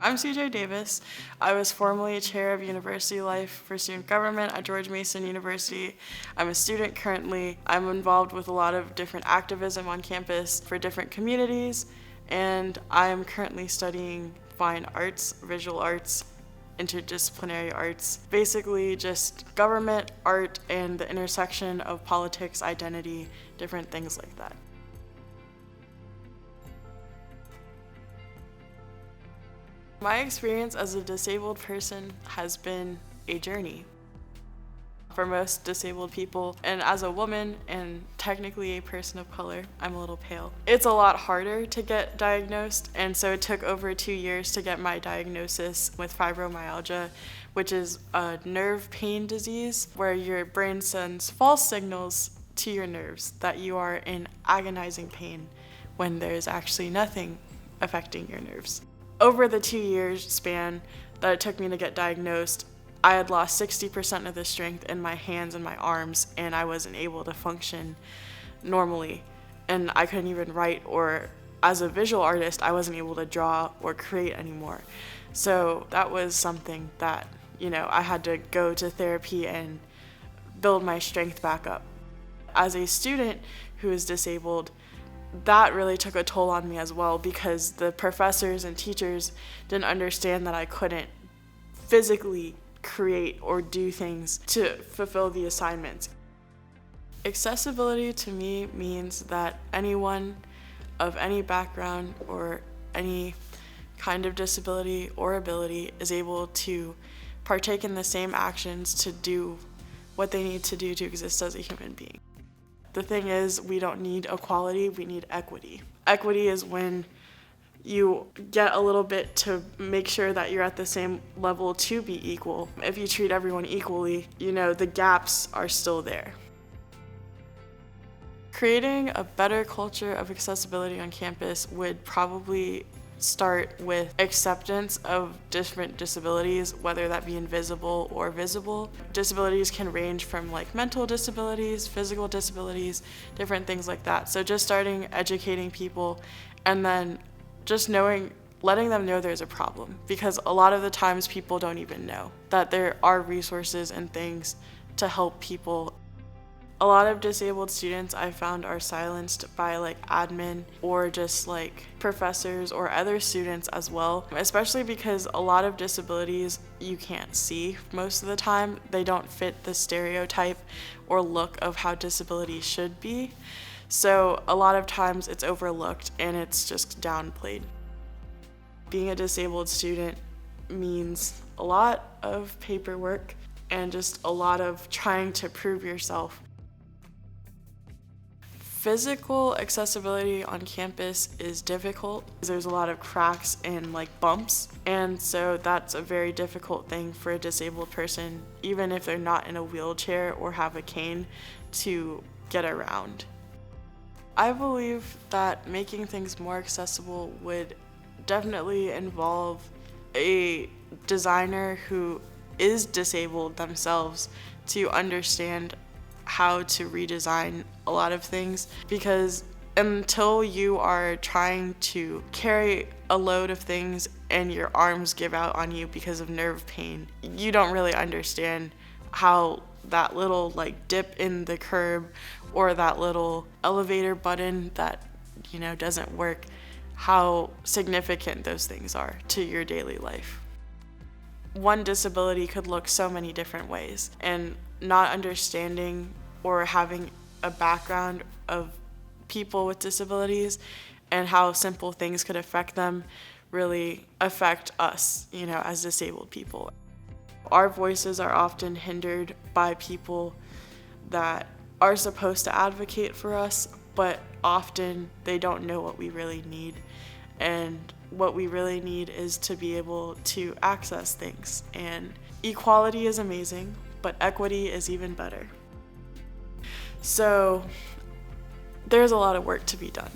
I'm CJ Davis. I was formerly chair of University Life for Student Government at George Mason University. I'm a student currently. I'm involved with a lot of different activism on campus for different communities, and I am currently studying fine arts, visual arts, interdisciplinary arts, basically just government, art, and the intersection of politics, identity, different things like that. My experience as a disabled person has been a journey. For most disabled people, and as a woman and technically a person of color, I'm a little pale. It's a lot harder to get diagnosed, and so it took over 2 years to get my diagnosis with fibromyalgia, which is a nerve pain disease where your brain sends false signals to your nerves that you are in agonizing pain when there's actually nothing affecting your nerves. Over the 2 years span that it took me to get diagnosed, I had lost 60% of the strength in my hands and my arms, and I wasn't able to function normally. And I couldn't even write, or as a visual artist, I wasn't able to draw or create anymore. So that was something that, I had to go to therapy and build my strength back up. As a student who is disabled, that really took a toll on me as well, because the professors and teachers didn't understand that I couldn't physically create or do things to fulfill the assignments. Accessibility to me means that anyone of any background or any kind of disability or ability is able to partake in the same actions to do what they need to do to exist as a human being. The thing is, we don't need equality, we need equity. Equity is when you get a little bit to make sure that you're at the same level to be equal. If you treat everyone equally, the gaps are still there. Creating a better culture of accessibility on campus would probably start with acceptance of different disabilities, whether that be invisible or visible. Disabilities can range from mental disabilities, physical disabilities, different things like that. So just starting educating people, and then just letting them know there's a problem, because a lot of the times people don't even know that there are resources and things to help people. A lot of disabled students I found are silenced by admin or just professors or other students as well, especially because a lot of disabilities you can't see most of the time. They don't fit the stereotype or look of how disability should be. So a lot of times it's overlooked and it's just downplayed. Being a disabled student means a lot of paperwork and just a lot of trying to prove yourself. Physical accessibility on campus is difficult. There's a lot of cracks and bumps, and so that's a very difficult thing for a disabled person, even if they're not in a wheelchair or have a cane, to get around. I believe that making things more accessible would definitely involve a designer who is disabled themselves to understand how to redesign a lot of things, because until you are trying to carry a load of things and your arms give out on you because of nerve pain, you don't really understand how that little dip in the curb or that little elevator button that doesn't work, how significant those things are to your daily life. One disability could look so many different ways, and not understanding or having a background of people with disabilities and how simple things could affect them really affect us, as disabled people. Our voices are often hindered by people that are supposed to advocate for us, but often they don't know what we really need. And what we really need is to be able to access things. And equality is amazing, but equity is even better. So there's a lot of work to be done.